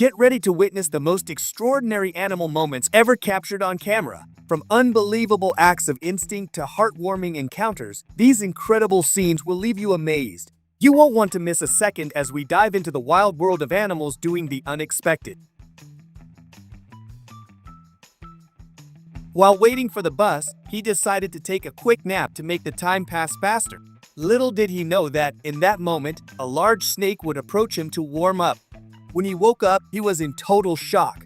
Get ready to witness the most extraordinary animal moments ever captured on camera. From unbelievable acts of instinct to heartwarming encounters, these incredible scenes will leave you amazed. You won't want to miss a second as we dive into the wild world of animals doing the unexpected. While waiting for the bus, he decided to take a quick nap to make the time pass faster. Little did he know that, in that moment, a large snake would approach him to warm up. When he woke up, he was in total shock.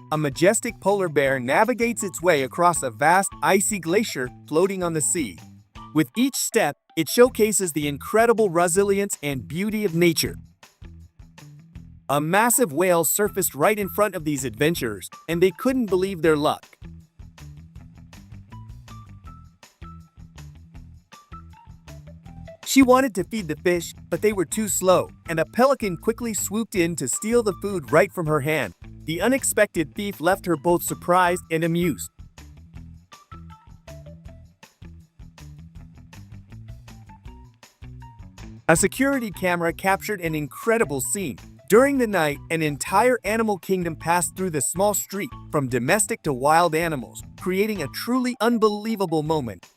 A majestic polar bear navigates its way across a vast, icy glacier floating on the sea. With each step, it showcases the incredible resilience and beauty of nature. A massive whale surfaced right in front of these adventurers, and they couldn't believe their luck. She wanted to feed the fish, but they were too slow, and a pelican quickly swooped in to steal the food right from her hand. The unexpected thief left her both surprised and amused. A security camera captured an incredible scene. During the night, an entire animal kingdom passed through the small street, from domestic to wild animals, creating a truly unbelievable moment.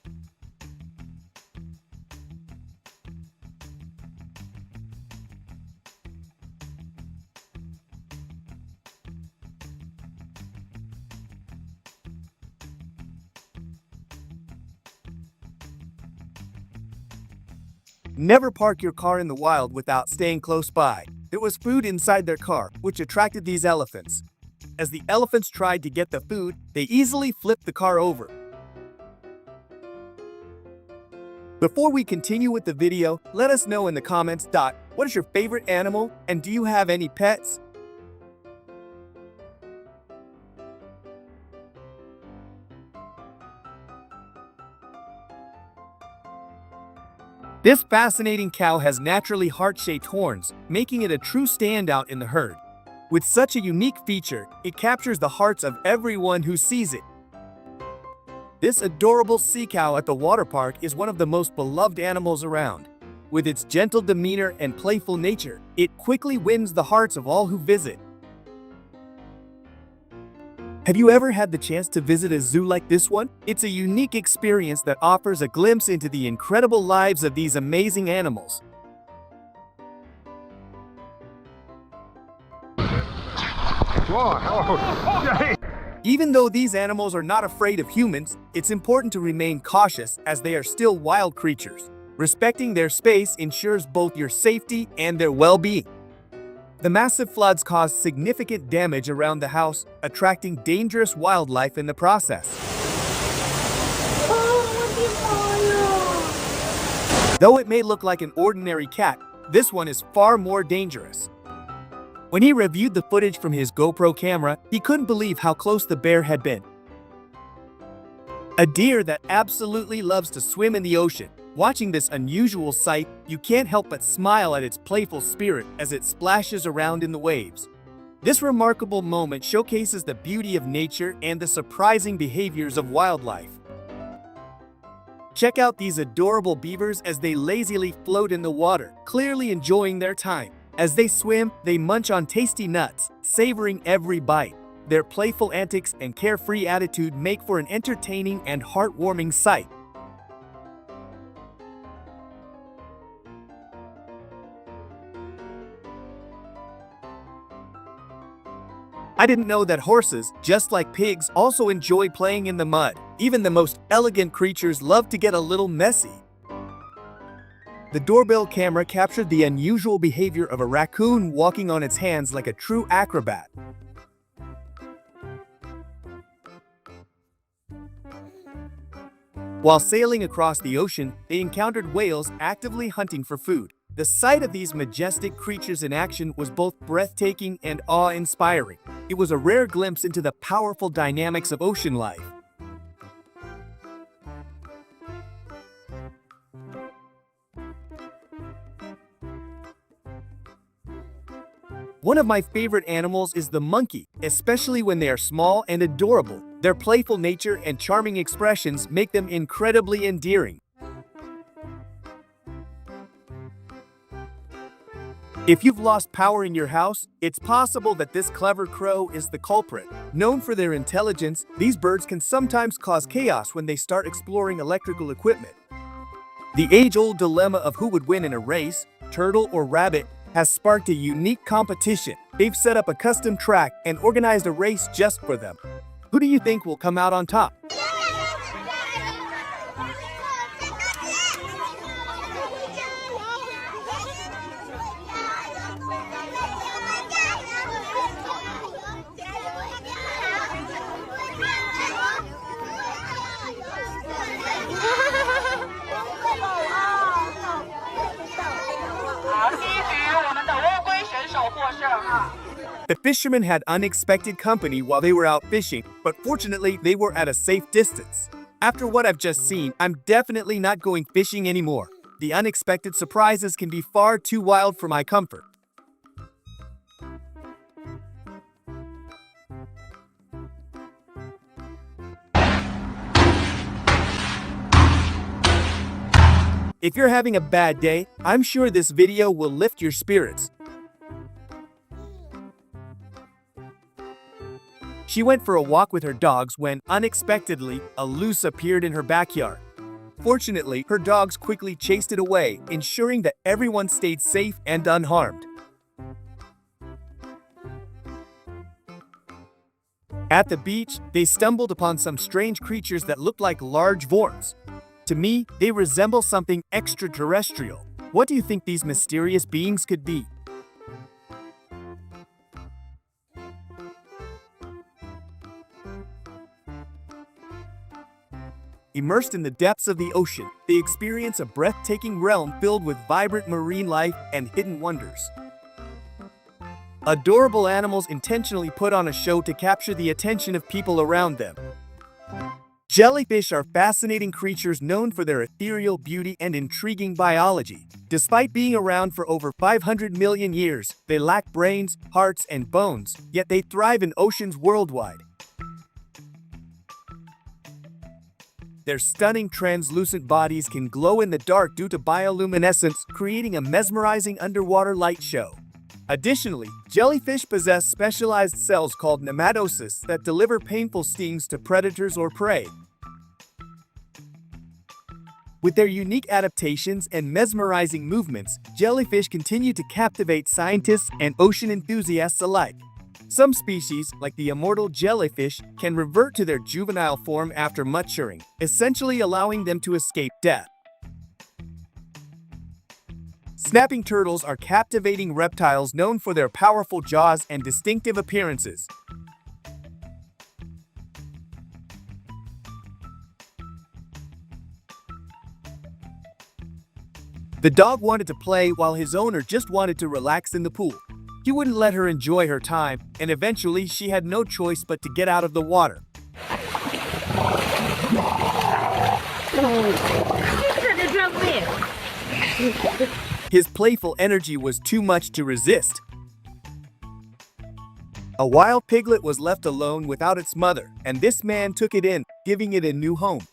Never park your car in the wild without staying close by. There was food inside their car, which attracted these elephants. As the elephants tried to get the food, they easily flipped the car over. Before we continue with the video, let us know in the comments. What is your favorite animal, and do you have any pets? This fascinating cow has naturally heart-shaped horns, making it a true standout in the herd. With such a unique feature, it captures the hearts of everyone who sees it. This adorable sea cow at the water park is one of the most beloved animals around. With its gentle demeanor and playful nature, it quickly wins the hearts of all who visit. Have you ever had the chance to visit a zoo like this one? It's a unique experience that offers a glimpse into the incredible lives of these amazing animals. Even though these animals are not afraid of humans, it's important to remain cautious as they are still wild creatures. Respecting their space ensures both your safety and their well-being. The massive floods caused significant damage around the house, attracting dangerous wildlife in the process. Though it may look like an ordinary cat, this one is far more dangerous. When he reviewed the footage from his GoPro camera, he couldn't believe how close the bear had been. A deer that absolutely loves to swim in the ocean. Watching this unusual sight, you can't help but smile at its playful spirit as it splashes around in the waves. This remarkable moment showcases the beauty of nature and the surprising behaviors of wildlife. Check out these adorable beavers as they lazily float in the water, clearly enjoying their time. As they swim, they munch on tasty nuts, savoring every bite. Their playful antics and carefree attitude make for an entertaining and heartwarming sight. I didn't know that horses, just like pigs, also enjoy playing in the mud. Even the most elegant creatures love to get a little messy. The doorbell camera captured the unusual behavior of a raccoon walking on its hands like a true acrobat. While sailing across the ocean, they encountered whales actively hunting for food. The sight of these majestic creatures in action was both breathtaking and awe-inspiring. It was a rare glimpse into the powerful dynamics of ocean life. One of my favorite animals is the monkey, especially when they are small and adorable. Their playful nature and charming expressions make them incredibly endearing. If you've lost power in your house, it's possible that this clever crow is the culprit. Known for their intelligence, these birds can sometimes cause chaos when they start exploring electrical equipment. The age-old dilemma of who would win in a race, turtle or rabbit, has sparked a unique competition. They've set up a custom track and organized a race just for them. Who do you think will come out on top? The fishermen had unexpected company while they were out fishing, but fortunately they were at a safe distance. After what I've just seen, I'm definitely not going fishing anymore. The unexpected surprises can be far too wild for my comfort. If you're having a bad day, I'm sure this video will lift your spirits. She went for a walk with her dogs when, unexpectedly, a loose appeared in her backyard. Fortunately, her dogs quickly chased it away, ensuring that everyone stayed safe and unharmed. At the beach, they stumbled upon some strange creatures that looked like large worms. To me, they resemble something extraterrestrial. What do you think these mysterious beings could be? Immersed in the depths of the ocean, they experience a breathtaking realm filled with vibrant marine life and hidden wonders. Adorable animals intentionally put on a show to capture the attention of people around them. Jellyfish are fascinating creatures known for their ethereal beauty and intriguing biology. Despite being around for over 500 million years, they lack brains, hearts, and bones, yet they thrive in oceans worldwide. Their stunning translucent bodies can glow in the dark due to bioluminescence, creating a mesmerizing underwater light show. Additionally, jellyfish possess specialized cells called nematocysts that deliver painful stings to predators or prey. With their unique adaptations and mesmerizing movements, jellyfish continue to captivate scientists and ocean enthusiasts alike. Some species, like the immortal jellyfish, can revert to their juvenile form after maturing, essentially allowing them to escape death. Snapping turtles are captivating reptiles known for their powerful jaws and distinctive appearances. The dog wanted to play while his owner just wanted to relax in the pool. He wouldn't let her enjoy her time, and eventually she had no choice but to get out of the water. His playful energy was too much to resist. A wild piglet was left alone without its mother, and this man took it in, giving it a new home.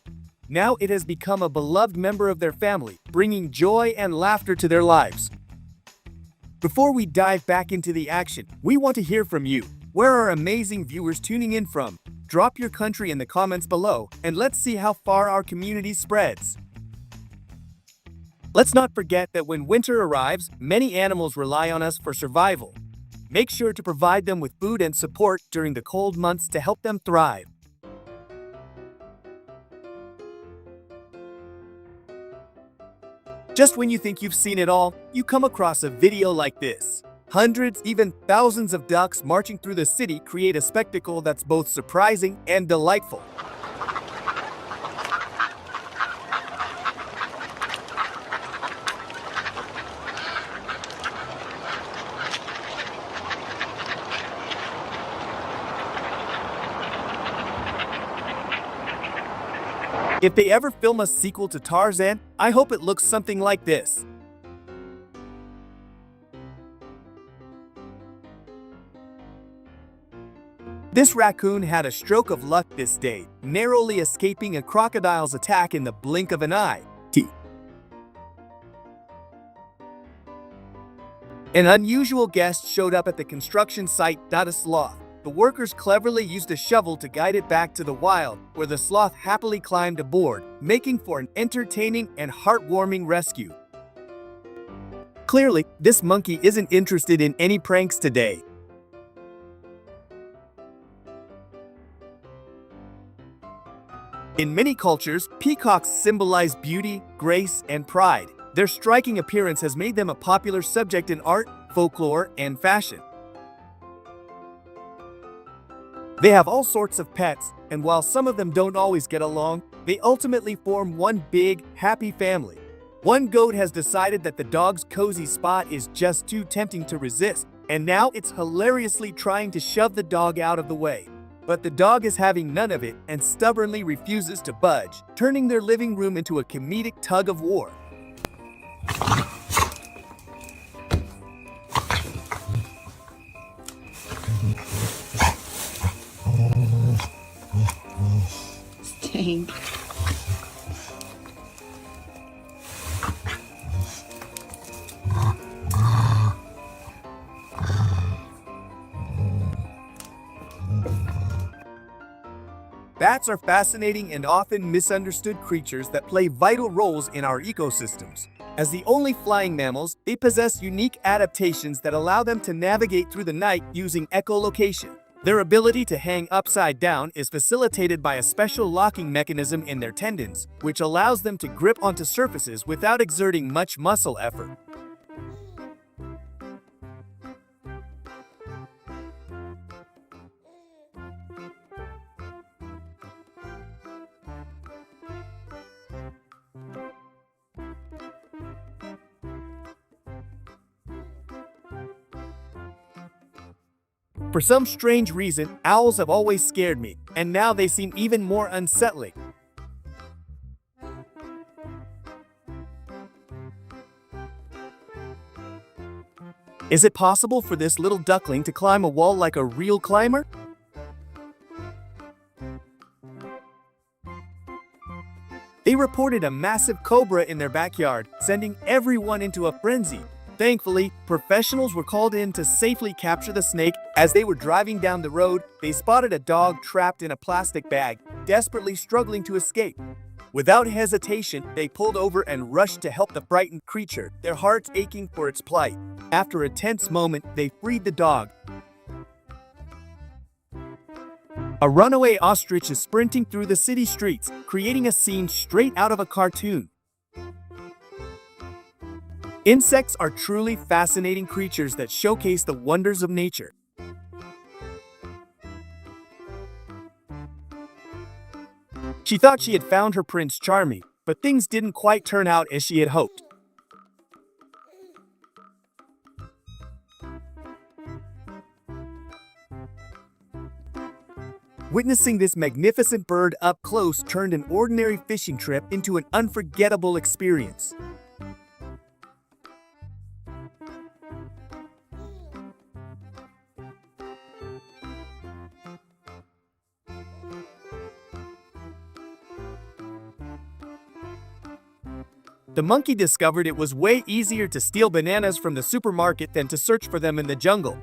Now it has become a beloved member of their family, bringing joy and laughter to their lives. Before we dive back into the action, we want to hear from you. Where are amazing viewers tuning in from? Drop your country in the comments below, and let's see how far our community spreads. Let's not forget that when winter arrives, many animals rely on us for survival. Make sure to provide them with food and support during the cold months to help them thrive. Just when you think you've seen it all, you come across a video like this. Hundreds, even thousands of ducks marching through the city create a spectacle that's both surprising and delightful. If they ever film a sequel to Tarzan, I hope it looks something like this. This raccoon had a stroke of luck this day, narrowly escaping a crocodile's attack in the blink of an eye. An unusual guest showed up at the construction site, not a sloth. The workers cleverly used a shovel to guide it back to the wild, where the sloth happily climbed aboard, making for an entertaining and heartwarming rescue. Clearly, this monkey isn't interested in any pranks today. In many cultures, peacocks symbolize beauty, grace, and pride. Their striking appearance has made them a popular subject in art, folklore, and fashion. They have all sorts of pets, and while some of them don't always get along, they ultimately form one big, happy family. One goat has decided that the dog's cozy spot is just too tempting to resist, and now it's hilariously trying to shove the dog out of the way. But the dog is having none of it and stubbornly refuses to budge, turning their living room into a comedic tug of war. Dang. Bats are fascinating and often misunderstood creatures that play vital roles in our ecosystems. As the only flying mammals, they possess unique adaptations that allow them to navigate through the night using echolocation. Their ability to hang upside down is facilitated by a special locking mechanism in their tendons, which allows them to grip onto surfaces without exerting much muscle effort. For some strange reason, owls have always scared me, and now they seem even more unsettling. Is it possible for this little duckling to climb a wall like a real climber? They reported a massive cobra in their backyard, sending everyone into a frenzy. Thankfully, professionals were called in to safely capture the snake. As they were driving down the road, they spotted a dog trapped in a plastic bag, desperately struggling to escape. Without hesitation, they pulled over and rushed to help the frightened creature, their hearts aching for its plight. After a tense moment, they freed the dog. A runaway ostrich is sprinting through the city streets, creating a scene straight out of a cartoon. Insects are truly fascinating creatures that showcase the wonders of nature. She thought she had found her Prince Charming, but things didn't quite turn out as she had hoped. Witnessing this magnificent bird up close turned an ordinary fishing trip into an unforgettable experience. The monkey discovered it was way easier to steal bananas from the supermarket than to search for them in the jungle.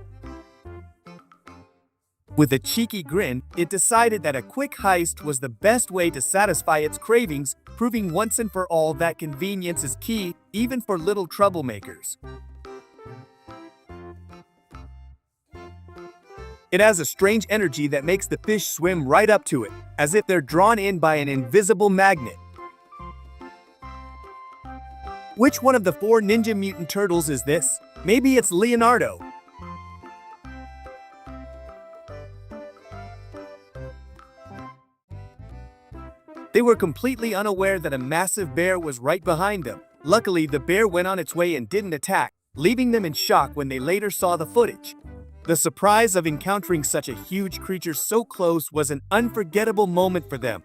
With a cheeky grin, it decided that a quick heist was the best way to satisfy its cravings, proving once and for all that convenience is key, even for little troublemakers. It has a strange energy that makes the fish swim right up to it, as if they're drawn in by an invisible magnet. Which one of the 4 Ninja Mutant Turtles is this? Maybe it's Leonardo. They were completely unaware that a massive bear was right behind them. Luckily, the bear went on its way and didn't attack, leaving them in shock when they later saw the footage. The surprise of encountering such a huge creature so close was an unforgettable moment for them.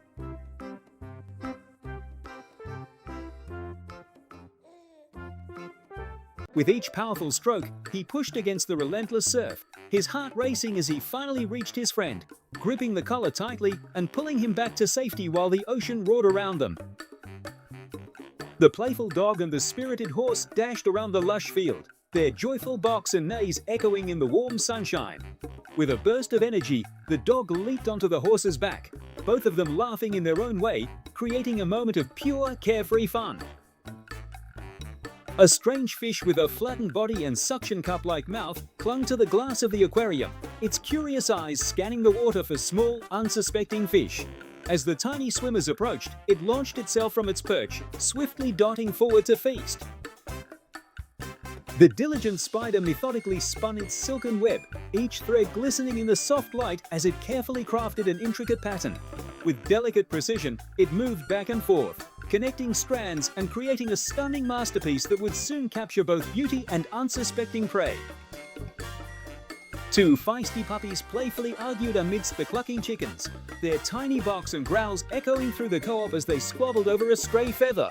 With each powerful stroke, he pushed against the relentless surf, his heart racing as he finally reached his friend, gripping the collar tightly and pulling him back to safety while the ocean roared around them. The playful dog and the spirited horse dashed around the lush field, their joyful barks and neighs echoing in the warm sunshine. With a burst of energy, the dog leaped onto the horse's back, both of them laughing in their own way, creating a moment of pure, carefree fun. A strange fish with a flattened body and suction cup-like mouth clung to the glass of the aquarium, its curious eyes scanning the water for small, unsuspecting fish. As the tiny swimmers approached, it launched itself from its perch, swiftly darting forward to feast. The diligent spider methodically spun its silken web, each thread glistening in the soft light as it carefully crafted an intricate pattern. With delicate precision, it moved back and forth, connecting strands and creating a stunning masterpiece that would soon capture both beauty and unsuspecting prey. Two feisty puppies playfully argued amidst the clucking chickens, their tiny barks and growls echoing through the co-op as they squabbled over a stray feather.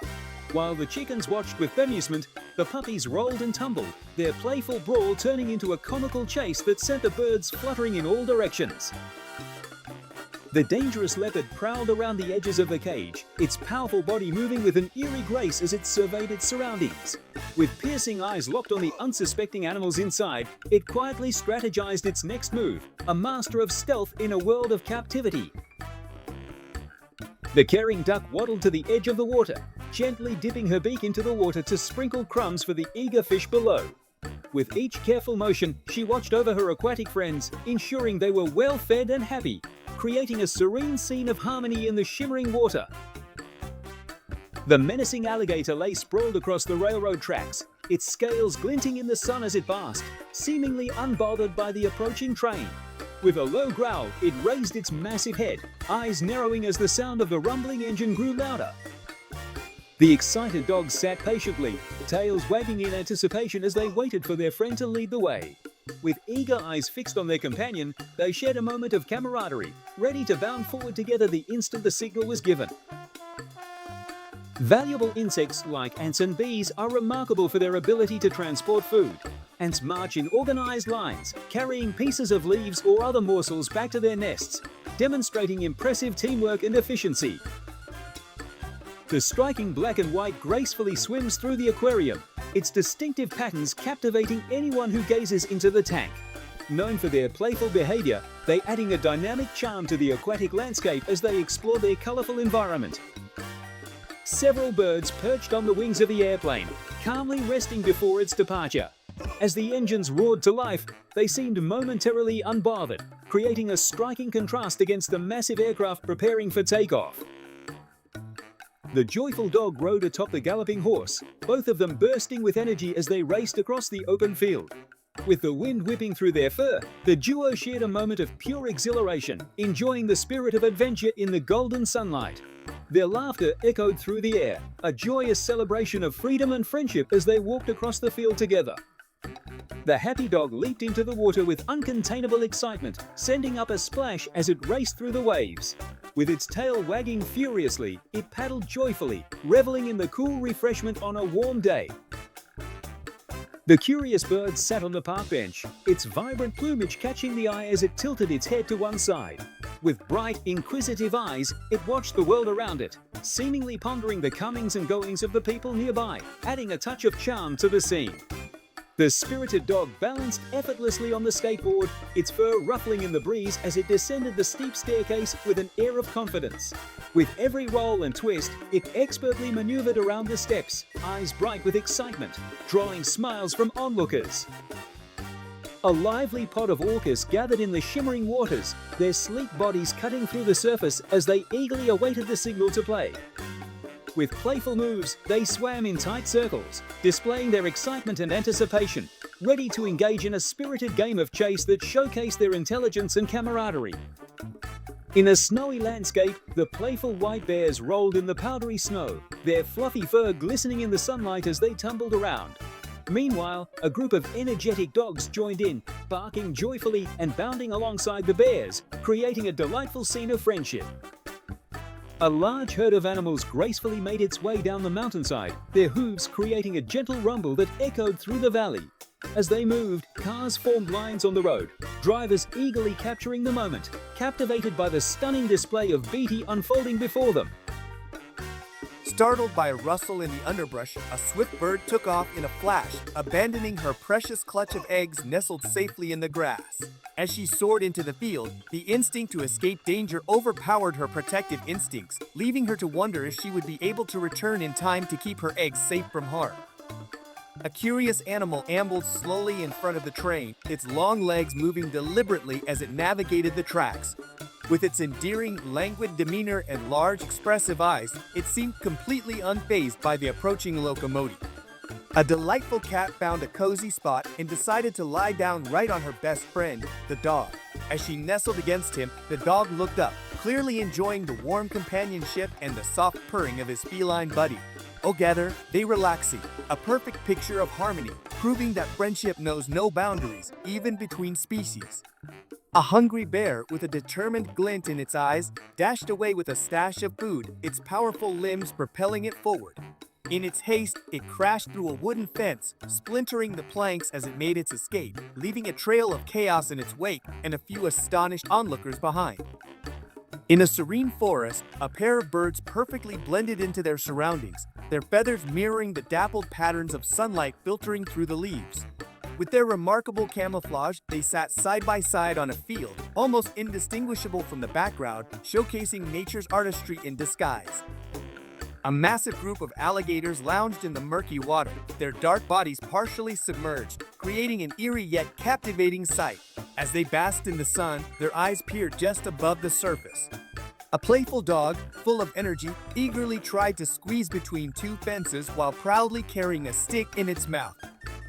While the chickens watched with amusement, the puppies rolled and tumbled, their playful brawl turning into a comical chase that sent the birds fluttering in all directions. The dangerous leopard prowled around the edges of the cage, its powerful body moving with an eerie grace as it surveyed its surroundings. With piercing eyes locked on the unsuspecting animals inside, it quietly strategized its next move, a master of stealth in a world of captivity. The caring duck waddled to the edge of the water, gently dipping her beak into the water to sprinkle crumbs for the eager fish below. With each careful motion, she watched over her aquatic friends, ensuring they were well fed and happy, creating a serene scene of harmony in the shimmering water. The menacing alligator lay sprawled across the railroad tracks, its scales glinting in the sun as it basked, seemingly unbothered by the approaching train. With a low growl, it raised its massive head, eyes narrowing as the sound of the rumbling engine grew louder. The excited dogs sat patiently, tails wagging in anticipation as they waited for their friend to lead the way. With eager eyes fixed on their companion, they shared a moment of camaraderie, ready to bound forward together the instant the signal was given. Valuable insects like ants and bees are remarkable for their ability to transport food. Ants march in organized lines, carrying pieces of leaves or other morsels back to their nests, demonstrating impressive teamwork and efficiency. The striking black and white gracefully swims through the aquarium, its distinctive patterns captivating anyone who gazes into the tank. Known for their playful behavior, they adding a dynamic charm to the aquatic landscape as they explore their colorful environment. Several birds perched on the wings of the airplane, calmly resting before its departure. As the engines roared to life, they seemed momentarily unbothered, creating a striking contrast against the massive aircraft preparing for takeoff. The joyful dog rode atop the galloping horse, both of them bursting with energy as they raced across the open field. With the wind whipping through their fur, the duo shared a moment of pure exhilaration, enjoying the spirit of adventure in the golden sunlight. Their laughter echoed through the air, a joyous celebration of freedom and friendship as they walked across the field together. The happy dog leaped into the water with uncontainable excitement, sending up a splash as it raced through the waves. With its tail wagging furiously, it paddled joyfully, reveling in the cool refreshment on a warm day. The curious bird sat on the park bench, its vibrant plumage catching the eye as it tilted its head to one side. With bright, inquisitive eyes, it watched the world around it, seemingly pondering the comings and goings of the people nearby, adding a touch of charm to the scene. The spirited dog balanced effortlessly on the skateboard, its fur ruffling in the breeze as it descended the steep staircase with an air of confidence. With every roll and twist, it expertly maneuvered around the steps, eyes bright with excitement, drawing smiles from onlookers. A lively pod of orcas gathered in the shimmering waters, their sleek bodies cutting through the surface as they eagerly awaited the signal to play. With playful moves, they swam in tight circles, displaying their excitement and anticipation, ready to engage in a spirited game of chase that showcased their intelligence and camaraderie. In a snowy landscape, the playful white bears rolled in the powdery snow, their fluffy fur glistening in the sunlight as they tumbled around. Meanwhile, a group of energetic dogs joined in, barking joyfully and bounding alongside the bears, creating a delightful scene of friendship. A large herd of animals gracefully made its way down the mountainside, their hooves creating a gentle rumble that echoed through the valley. As they moved, cars formed lines on the road, drivers eagerly capturing the moment, captivated by the stunning display of beauty unfolding before them. Startled by a rustle in the underbrush, a swift bird took off in a flash, abandoning her precious clutch of eggs nestled safely in the grass. As she soared into the field, the instinct to escape danger overpowered her protective instincts, leaving her to wonder if she would be able to return in time to keep her eggs safe from harm. A curious animal ambled slowly in front of the train, its long legs moving deliberately as it navigated the tracks. With its endearing, languid demeanor and large, expressive eyes, it seemed completely unfazed by the approaching locomotive. A delightful cat found a cozy spot and decided to lie down right on her best friend, the dog. As she nestled against him, the dog looked up, clearly enjoying the warm companionship and the soft purring of his feline buddy. Together, they relaxing, a perfect picture of harmony, proving that friendship knows no boundaries, even between species. A hungry bear with a determined glint in its eyes dashed away with a stash of food, its powerful limbs propelling it forward. In its haste, it crashed through a wooden fence, splintering the planks as it made its escape, leaving a trail of chaos in its wake and a few astonished onlookers behind. In a serene forest, a pair of birds perfectly blended into their surroundings, their feathers mirroring the dappled patterns of sunlight filtering through the leaves. With their remarkable camouflage, they sat side by side on a field, almost indistinguishable from the background, showcasing nature's artistry in disguise. A massive group of alligators lounged in the murky water, their dark bodies partially submerged, creating an eerie yet captivating sight. As they basked in the sun, their eyes peered just above the surface. A playful dog, full of energy, eagerly tried to squeeze between two fences while proudly carrying a stick in its mouth.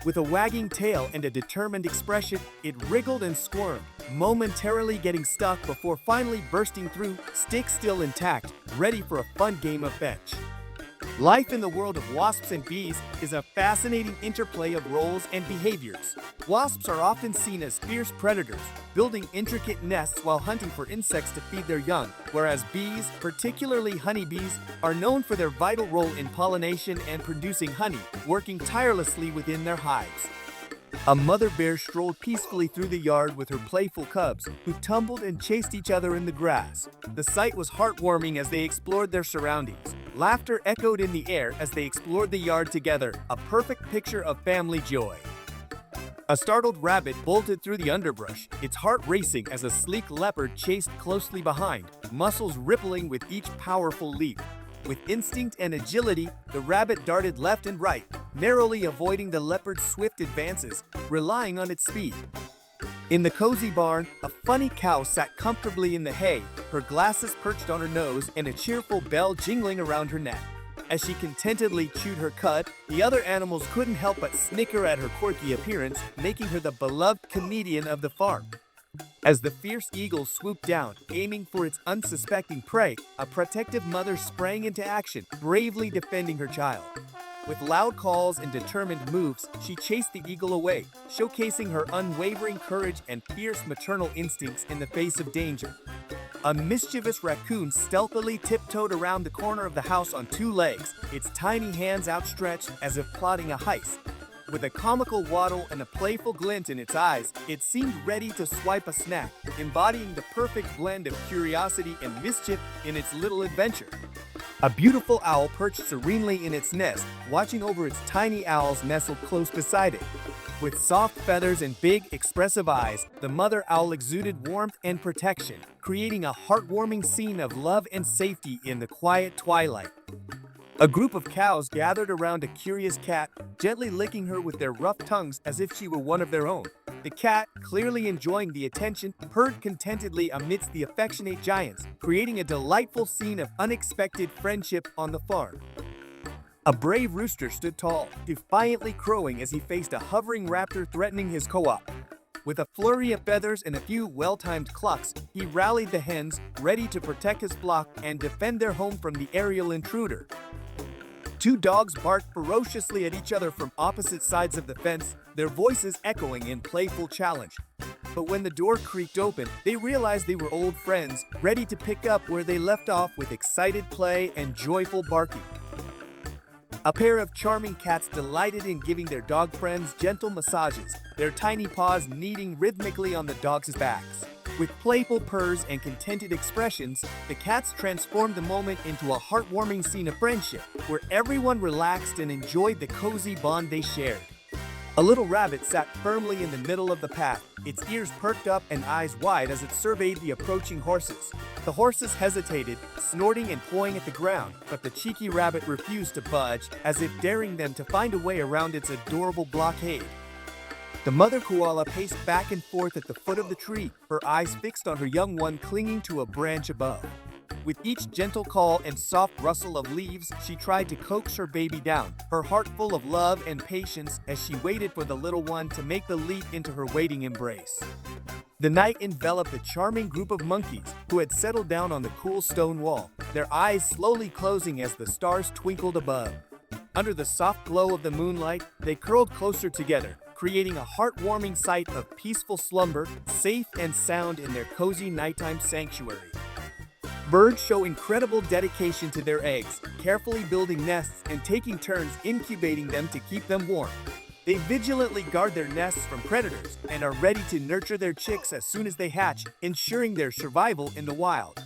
With a wagging tail and a determined expression, it wriggled and squirmed, momentarily getting stuck before finally bursting through, stick still intact, ready for a fun game of fetch. Life in the world of wasps and bees is a fascinating interplay of roles and behaviors. Wasps are often seen as fierce predators, building intricate nests while hunting for insects to feed their young, whereas bees, particularly honeybees, are known for their vital role in pollination and producing honey, working tirelessly within their hives. A mother bear strolled peacefully through the yard with her playful cubs, who tumbled and chased each other in the grass. The sight was heartwarming as they explored their surroundings. Laughter echoed in the air as they explored the yard together, a perfect picture of family joy. A startled rabbit bolted through the underbrush, its heart racing as a sleek leopard chased closely behind, muscles rippling with each powerful leap. With instinct and agility, the rabbit darted left and right, narrowly avoiding the leopard's swift advances, relying on its speed. In the cozy barn, a funny cow sat comfortably in the hay, her glasses perched on her nose and a cheerful bell jingling around her neck. As she contentedly chewed her cud, the other animals couldn't help but snicker at her quirky appearance, making her the beloved comedian of the farm. As the fierce eagle swooped down, aiming for its unsuspecting prey, a protective mother sprang into action, bravely defending her child. With loud calls and determined moves, she chased the eagle away, showcasing her unwavering courage and fierce maternal instincts in the face of danger. A mischievous raccoon stealthily tiptoed around the corner of the house on two legs, its tiny hands outstretched as if plotting a heist. With a comical waddle and a playful glint in its eyes, it seemed ready to swipe a snack, embodying the perfect blend of curiosity and mischief in its little adventure. A beautiful owl perched serenely in its nest, watching over its tiny owls nestled close beside it. With soft feathers and big, expressive eyes, the mother owl exuded warmth and protection, creating a heartwarming scene of love and safety in the quiet twilight. A group of cows gathered around a curious cat, gently licking her with their rough tongues as if she were one of their own. The cat, clearly enjoying the attention, purred contentedly amidst the affectionate giants, creating a delightful scene of unexpected friendship on the farm. A brave rooster stood tall, defiantly crowing as he faced a hovering raptor threatening his co-op. With a flurry of feathers and a few well-timed clucks, he rallied the hens, ready to protect his flock and defend their home from the aerial intruder. Two dogs barked ferociously at each other from opposite sides of the fence, their voices echoing in playful challenge. But when the door creaked open, they realized they were old friends, ready to pick up where they left off with excited play and joyful barking. A pair of charming cats delighted in giving their dog friends gentle massages, their tiny paws kneading rhythmically on the dogs' backs. With playful purrs and contented expressions, the cats transformed the moment into a heartwarming scene of friendship, where everyone relaxed and enjoyed the cozy bond they shared. A little rabbit sat firmly in the middle of the path, its ears perked up and eyes wide as it surveyed the approaching horses. The horses hesitated, snorting and pawing at the ground, but the cheeky rabbit refused to budge, as if daring them to find a way around its adorable blockade. The mother koala paced back and forth at the foot of the tree, her eyes fixed on her young one clinging to a branch above. With each gentle call and soft rustle of leaves, she tried to coax her baby down, her heart full of love and patience as she waited for the little one to make the leap into her waiting embrace. The night enveloped a charming group of monkeys who had settled down on the cool stone wall, their eyes slowly closing as the stars twinkled above. Under the soft glow of the moonlight, they curled closer together, creating a heartwarming sight of peaceful slumber, safe and sound in their cozy nighttime sanctuary. Birds show incredible dedication to their eggs, carefully building nests and taking turns incubating them to keep them warm. They vigilantly guard their nests from predators and are ready to nurture their chicks as soon as they hatch, ensuring their survival in the wild.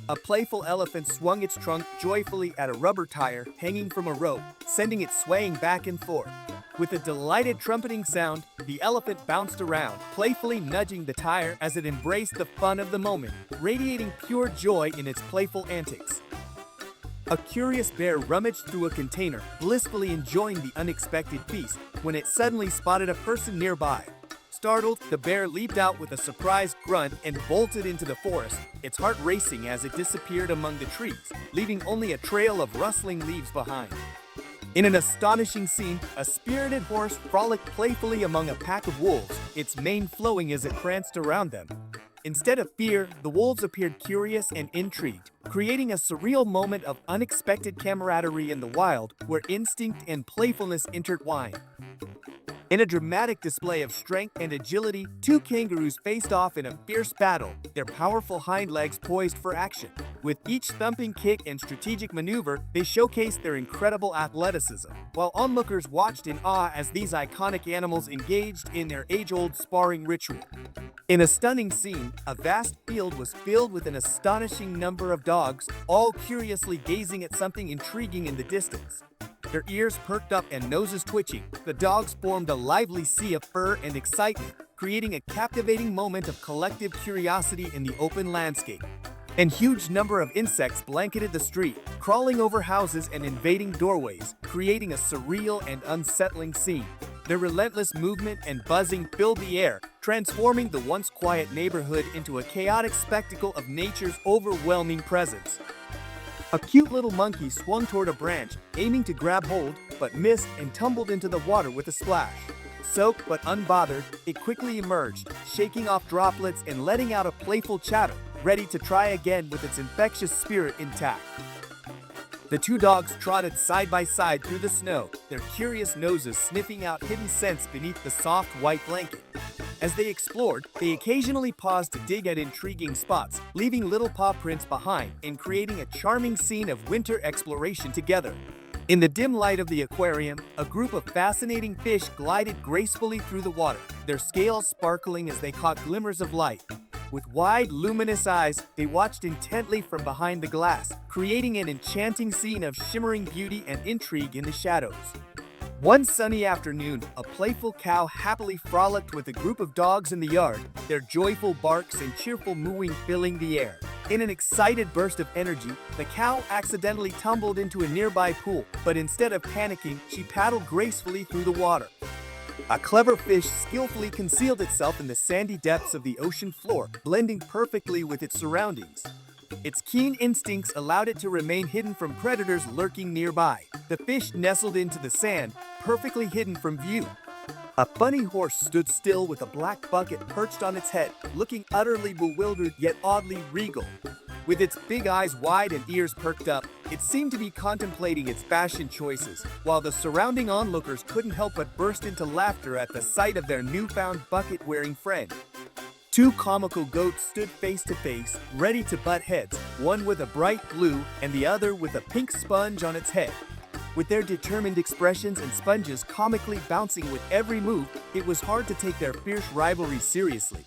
A playful elephant swung its trunk joyfully at a rubber tire hanging from a rope, sending it swaying back and forth. With a delighted trumpeting sound, the elephant bounced around, playfully nudging the tire as it embraced the fun of the moment, radiating pure joy in its playful antics. A curious bear rummaged through a container, blissfully enjoying the unexpected feast, when it suddenly spotted a person nearby. Startled, the bear leaped out with a surprised grunt and bolted into the forest, its heart racing as it disappeared among the trees, leaving only a trail of rustling leaves behind. In an astonishing scene, a spirited horse frolicked playfully among a pack of wolves, its mane flowing as it pranced around them. Instead of fear, the wolves appeared curious and intrigued, creating a surreal moment of unexpected camaraderie in the wild, where instinct and playfulness intertwine. In a dramatic display of strength and agility, two kangaroos faced off in a fierce battle, their powerful hind legs poised for action. With each thumping kick and strategic maneuver, they showcased their incredible athleticism, while onlookers watched in awe as these iconic animals engaged in their age-old sparring ritual. In a stunning scene, a vast field was filled with an astonishing number of dogs, all curiously gazing at something intriguing in the distance. Their ears perked up and noses twitching, the dogs formed a lively sea of fur and excitement, creating a captivating moment of collective curiosity in the open landscape. An huge number of insects blanketed the street, crawling over houses and invading doorways, creating a surreal and unsettling scene. Their relentless movement and buzzing filled the air, transforming the once quiet neighborhood into a chaotic spectacle of nature's overwhelming presence. A cute little monkey swung toward a branch, aiming to grab hold, but missed and tumbled into the water with a splash. Soaked but unbothered, it quickly emerged, shaking off droplets and letting out a playful chatter, ready to try again with its infectious spirit intact. The two dogs trotted side by side through the snow, their curious noses sniffing out hidden scents beneath the soft white blanket. As they explored, they occasionally paused to dig at intriguing spots, leaving little paw prints behind and creating a charming scene of winter exploration together. In the dim light of the aquarium, a group of fascinating fish glided gracefully through the water, their scales sparkling as they caught glimmers of light. With wide, luminous eyes, they watched intently from behind the glass, creating an enchanting scene of shimmering beauty and intrigue in the shadows. One sunny afternoon, a playful cow happily frolicked with a group of dogs in the yard, their joyful barks and cheerful mooing filling the air. In an excited burst of energy, the cow accidentally tumbled into a nearby pool, but instead of panicking, she paddled gracefully through the water. A clever fish skillfully concealed itself in the sandy depths of the ocean floor, blending perfectly with its surroundings. Its keen instincts allowed it to remain hidden from predators lurking nearby. The fish nestled into the sand, perfectly hidden from view. A funny horse stood still with a black bucket perched on its head, looking utterly bewildered yet oddly regal. With its big eyes wide and ears perked up, it seemed to be contemplating its fashion choices, while the surrounding onlookers couldn't help but burst into laughter at the sight of their newfound bucket-wearing friend. Two comical goats stood face to face, ready to butt heads, one with a bright blue and the other with a pink sponge on its head. With their determined expressions and sponges comically bouncing with every move, it was hard to take their fierce rivalry seriously.